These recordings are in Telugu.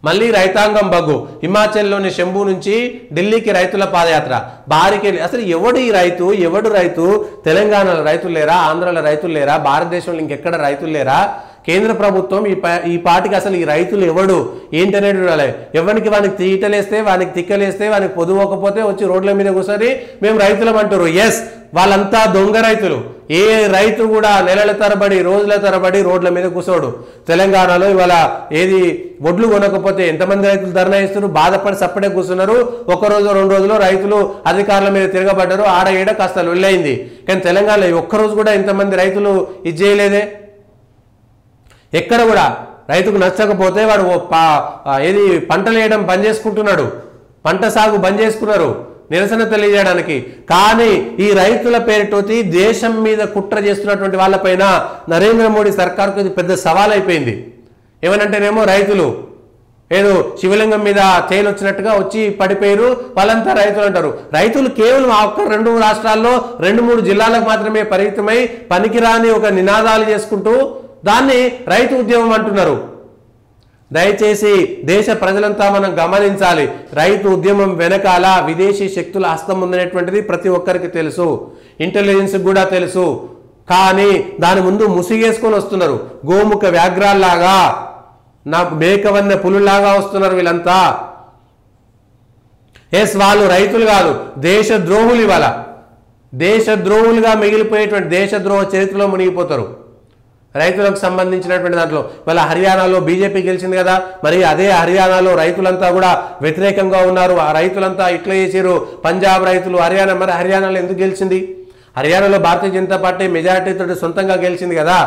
మళ్ళీ రైతాంగం బగ్గు. హిమాచల్లోని శంభు నుంచి ఢిల్లీకి రైతుల పాదయాత్ర భారీకి. అసలు ఎవడు ఈ రైతు, ఎవడు రైతు? తెలంగాణలో రైతులు లేరా? ఆంధ్రాలో రైతులు లేరా? భారతదేశంలో ఇంకెక్కడ రైతులు లేరా? కేంద్ర ప్రభుత్వం ఈ పాటికి అసలు ఈ రైతులు ఎవడు ఏంటనేది చూడాలి. ఎవరికి వానికి తీటలేస్తే, వానికి తిక్కలేస్తే, వానికి పొదువకపోతే వచ్చి రోడ్ల మీద కూర్చొని మేము రైతులం అంటారు. ఎస్, వాళ్ళంతా దొంగ రైతులు. ఏ రైతు కూడా నెలల తరబడి, రోజుల తరబడి రోడ్ల మీద కూర్చోడు. తెలంగాణలో ఇవాళ ఏది ఒడ్లు కొనకపోతే ఎంతమంది రైతులు ధర్నా ఇస్తారు, బాధపడి సప్పడే కూర్చున్నారు. ఒక రోజు 2 రోజులు రైతులు అధికారుల మీద తిరగబడ్డారు. ఆడ ఏడ కాస్త వెళ్ళయింది. కానీ తెలంగాణలో ఒక్కరోజు కూడా ఇంతమంది రైతులు ఇది చేయలేదే. ఎక్కడ కూడా రైతుకు నచ్చకపోతే వాడు ఏది పంటలు వేయడం బంద్ చేసుకుంటున్నాడు, పంట సాగు బంద్ చేసుకున్నారు నిరసన తెలియజేయడానికి. కానీ ఈ రైతుల పేరుతోటి దేశం మీద కుట్ర చేస్తున్నటువంటి వాళ్ళపైన నరేంద్ర మోడీ సర్కార్కు ఇది పెద్ద సవాల్ అయిపోయింది. ఏమనంటేనేమో రైతులు ఏదో శివలింగం మీద తేలు వచ్చినట్టుగా వచ్చి పడిపోయారు, వాళ్ళంతా రైతులు అంటారు. రైతులు కేవలం ఒక్క 2 రాష్ట్రాల్లో 2-3 జిల్లాలకు మాత్రమే పరిమితమై పనికిరాని ఒక నినాదాలు చేసుకుంటూ దాన్ని రైతు ఉద్యమం అంటున్నారు. దయచేసి దేశ ప్రజలంతా మనం గమనించాలి. రైతు ఉద్యమం వెనకాల విదేశీ శక్తుల హస్తం ఉందనేటువంటిది ప్రతి ఒక్కరికి తెలుసు, ఇంటెలిజెన్స్ కూడా తెలుసు. కానీ దాని ముందు ముసిగేసుకొని వస్తున్నారు. గోముఖ వ్యాఘ్రాల్లాగా, మేకవన్న పులులాగా వస్తున్నారు వీళ్ళంతా. ఎస్, వాళ్ళు రైతులు కాదు, దేశద్రోహులు. ఇవాళ దేశద్రోహులుగా మిగిలిపోయేటువంటి దేశద్రోహ చరిత్రలో మునిగిపోతారు. రైతులకు సంబంధించినటువంటి దాంట్లో వాళ్ళ హర్యానాలో బీజేపీ గెలిచింది కదా, మరి అదే హర్యానాలో రైతులంతా కూడా వ్యతిరేకంగా ఉన్నారు. ఆ రైతులంతా ఇట్లా చేసారు, పంజాబ్ రైతులు, హర్యానా. మరి హర్యానాలో ఎందుకు గెలిచింది? హర్యానాలో భారతీయ జనతా పార్టీ మెజారిటీతో సొంతంగా గెలిచింది కదా.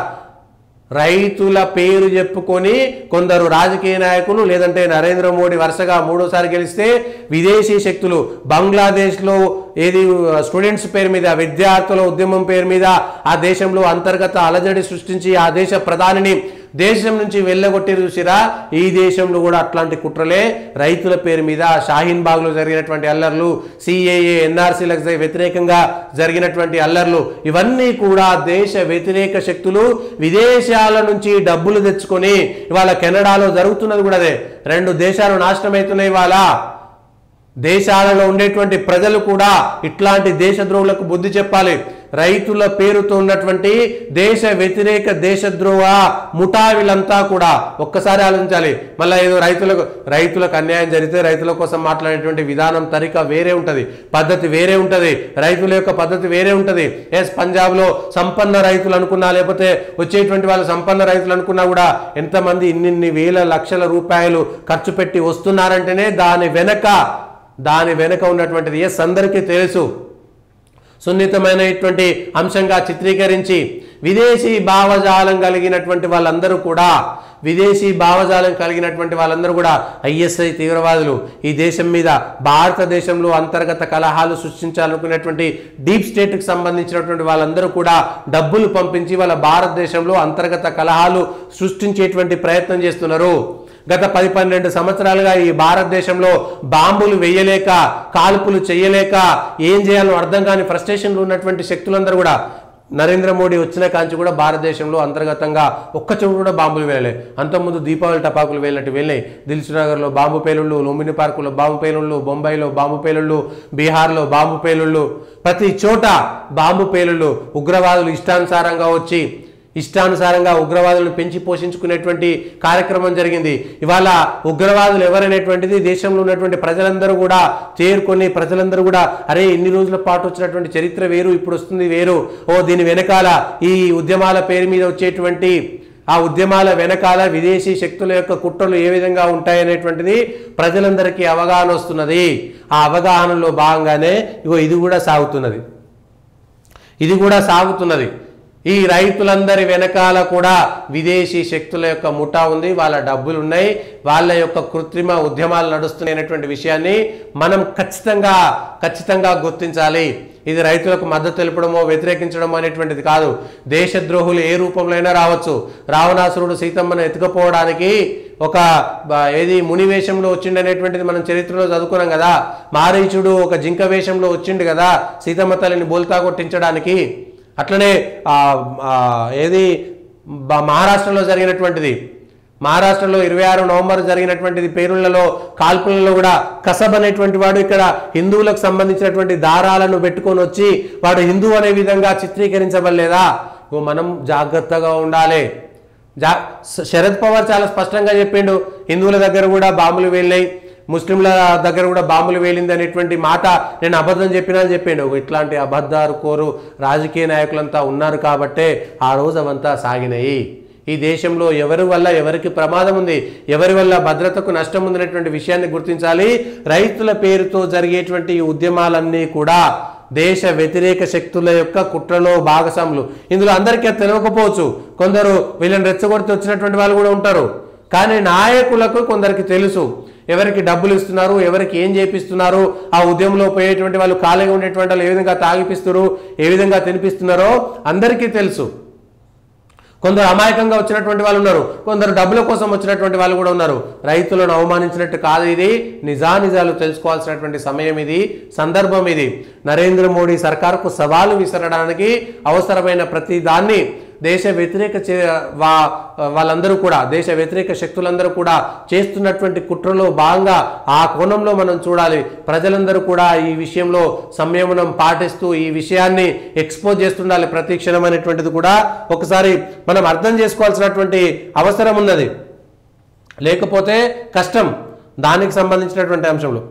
రైతుల పేరు చెప్పుకొని కొందరు రాజకీయ నాయకులు, లేదంటే నరేంద్ర మోడీ వరుసగా 3వ సారి గెలిస్తే విదేశీ శక్తులు బంగ్లాదేశ్లో ఏది స్టూడెంట్స్ పేరు మీద, విద్యార్థుల ఉద్యమం పేరు మీద ఆ దేశంలో అంతర్గత అలజడి సృష్టించి ఆ దేశ ప్రధానిని దేశం నుంచి వెళ్ళగొట్టి చూసిరా. ఈ దేశంలో కూడా అట్లాంటి కుట్రలే. రైతుల పేరు మీద షాహీన్ బాగ్లో జరిగినటువంటి అల్లర్లు, సిఏఏ ఎన్ఆర్సీలకు వ్యతిరేకంగా జరిగినటువంటి అల్లర్లు, ఇవన్నీ కూడా దేశ వ్యతిరేక శక్తులు విదేశాల నుంచి డబ్బులు తెచ్చుకొని ఇవాళ కెనడాలో జరుగుతున్నది కూడా అదే. 2 దేశాలు నాశనమవుతున్నాయి. ఇవాళ దేశాలలో ఉండేటువంటి ప్రజలు కూడా ఇట్లాంటి దేశద్రోహులకు బుద్ధి చెప్పాలి. రైతుల పేరుతో ఉన్నటువంటి దేశ వ్యతిరేక దేశద్రోహ ముఠావిలంతా కూడా ఒక్కసారి ఆలోచించాలి. మళ్ళీ ఏదో రైతులకు అన్యాయం జరిగితే రైతుల కోసం మాట్లాడేటువంటి విధానం తరిక వేరే ఉంటుంది, పద్ధతి వేరే ఉంటుంది, రైతుల యొక్క పద్ధతి వేరే ఉంటుంది. ఎస్, పంజాబ్లో సంపన్న రైతులు అనుకున్నా, లేకపోతే వచ్చేటువంటి వాళ్ళు సంపన్న రైతులు అనుకున్నా కూడా ఎంతమంది ఇన్ని వేల లక్షల రూపాయలు ఖర్చు పెట్టి వస్తున్నారంటేనే దాని వెనక ఉన్నటువంటిది ఎస్ అందరికీ తెలుసు. సున్నితమైనటువంటి అంశంగా చిత్రీకరించి విదేశీ భావజాలం కలిగినటువంటి వాళ్ళందరూ కూడా ఐఎస్ఐ తీవ్రవాదులు. ఈ దేశం మీద, భారతదేశంలో అంతర్గత కలహాలు సృష్టించాలనుకునేటువంటి డీప్ స్టేట్కి సంబంధించినటువంటి వాళ్ళందరూ కూడా డబ్బులు పంపించి వాళ్ళ భారతదేశంలో అంతర్గత కలహాలు సృష్టించేటువంటి ప్రయత్నం చేస్తున్నారు. గత 10-12 సంవత్సరాలుగా ఈ భారతదేశంలో బాంబులు వేయలేక, కాల్పులు చేయలేక, ఏం చేయాలో అర్థం కాని ఫ్రస్ట్రేషన్లు ఉన్నటువంటి శక్తులందరూ కూడా నరేంద్ర మోడీ వచ్చిన కాంచి కూడా భారతదేశంలో అంతర్గతంగా ఒక్క చోటు కూడా బాంబులు వేయలే. అంతకుముందు దీపావళి టపాకులు వేలినట్టు వెళ్ళినాయి. దిల్సుఖ్నగర్లో బాంబు పేలుళ్ళు, లుంబిని పార్కులో బాంబు పేలుళ్ళు, బొంబాయిలో బాంబు పేలుళ్ళు, బీహార్లో బాంబు పేలుళ్ళు, ప్రతి చోట బాంబు పేలుళ్ళు. ఉగ్రవాదులు ఇష్టానుసారంగా ఉగ్రవాదులను పెంచి పోషించుకునేటువంటి కార్యక్రమం జరిగింది. ఇవాళ ఉగ్రవాదులు ఎవరనేటువంటిది దేశంలో ఉన్నటువంటి ప్రజలందరూ కూడా చేరుకొని, ప్రజలందరూ కూడా అరే ఇన్ని రోజుల పాటు వచ్చినటువంటి చరిత్ర వేరు, ఇప్పుడు వస్తుంది వేరు. దీని వెనకాల ఈ ఉద్యమాల పేరు మీద వచ్చేటువంటి ఆ ఉద్యమాల వెనకాల విదేశీ శక్తుల యొక్క కుట్రలు ఏ విధంగా ఉంటాయనేటువంటిది ప్రజలందరికీ అవగాహన వస్తున్నది. ఆ అవగాహనలో భాగంగానే ఇది కూడా సాగుతున్నది. ఈ రైతులందరి వెనకాల కూడా విదేశీ శక్తుల యొక్క ముఠా ఉంది, వాళ్ళ డబ్బులు ఉన్నాయి, వాళ్ళ యొక్క కృత్రిమ ఉద్యమాలు నడుస్తున్నాయనేటువంటి విషయాన్ని మనం ఖచ్చితంగా గుర్తించాలి. ఇది రైతులకు మద్దతు తెలపడమో వ్యతిరేకించడమో అనేటువంటిది కాదు. దేశద్రోహులు ఏ రూపంలో అయినా రావచ్చు. రావణాసురుడు సీతమ్మను ఎత్తుకుపోవడానికి ఒక ముని వేషంలో వచ్చిండు అనేటువంటిది మనం చరిత్రలో చదువుకున్నాం కదా. మారీచుడు ఒక జింక వేషంలో వచ్చిండు కదా సీతమ్మ తల్లిని బోల్తా కొట్టించడానికి. అట్లనే మహారాష్ట్రలో జరిగినటువంటిది, మహారాష్ట్రలో 26 నవంబర్ జరిగినటువంటిది పేరుళ్లలో కాల్పులలో కూడా కసబ్ అనేటువంటి వాడు ఇక్కడ హిందువులకు సంబంధించినటువంటి దారాలను పెట్టుకొని వచ్చి వాడు హిందూ అనే విధంగా చిత్రీకరించబడలేదా? మనం జాగ్రత్తగా ఉండాలి. శరద్ పవార్ చాలా స్పష్టంగా చెప్పిండు, హిందువుల దగ్గర కూడా బాంబులు వెళ్ళాయి, ముస్లింల దగ్గర కూడా బాంబులు వేలింది అనేటువంటి మాట నేను అబద్ధం చెప్పినా అని చెప్పిండు. ఇట్లాంటి అబద్ధాలు కోరు రాజకీయ నాయకులంతా ఉన్నారు కాబట్టే ఆ రోజు అవంతా సాగినాయి. ఈ దేశంలో ఎవరి వల్ల ఎవరికి ప్రమాదం ఉంది, ఎవరి వల్ల భద్రతకు నష్టం ఉందనేటువంటి విషయాన్ని గుర్తించాలి. రైతుల పేరుతో జరిగేటువంటి ఈ ఉద్యమాలన్నీ కూడా దేశ వ్యతిరేక శక్తుల యొక్క కుట్రలో భాగస్వాములు. ఇందులో అందరికీ తెలియకపోవచ్చు, కొందరు వీళ్ళని రెచ్చగొడితే వచ్చినటువంటి వాళ్ళు కూడా ఉంటారు. కానీ నాయకులకు కొందరికి తెలుసు ఎవరికి డబ్బులు ఇస్తున్నారు, ఎవరికి ఏం చేపిస్తున్నారు, ఆ ఉద్యమంలో పోయేటువంటి వాళ్ళు ఖాళీగా ఉండేటువంటి వాళ్ళు ఏ విధంగా తాగిపిస్తున్నారు, ఏ విధంగా తినిపిస్తున్నారో అందరికీ తెలుసు. కొందరు అమాయకంగా వచ్చినటువంటి వాళ్ళు ఉన్నారు, కొందరు డబ్బుల కోసం వచ్చినటువంటి వాళ్ళు కూడా ఉన్నారు. రైతులను అవమానించినట్టు కాదు, ఇది నిజానిజాలు తెలుసుకోవాల్సినటువంటి సమయం, ఇది సందర్భం. ఇది నరేంద్ర మోడీ సర్కారుకు సవాలు విసరడానికి అవసరమైన ప్రతి దాన్ని దేశ వ్యతిరేక వాళ్ళందరూ కూడా, దేశ వ్యతిరేక శక్తులందరూ కూడా చేస్తున్నటువంటి కుట్రలో భాగంగా ఆ కోణంలో మనం చూడాలి. ప్రజలందరూ కూడా ఈ విషయంలో సంయమనం పాటిస్తూ ఈ విషయాన్ని ఎక్స్పోజ్ చేస్తుండాలి ప్రతి క్షణం అనేటువంటిది కూడా ఒకసారి మనం అర్థం చేసుకోవాల్సినటువంటి అవసరం ఉన్నది. లేకపోతే కష్టం దానికి సంబంధించినటువంటి అంశంలో.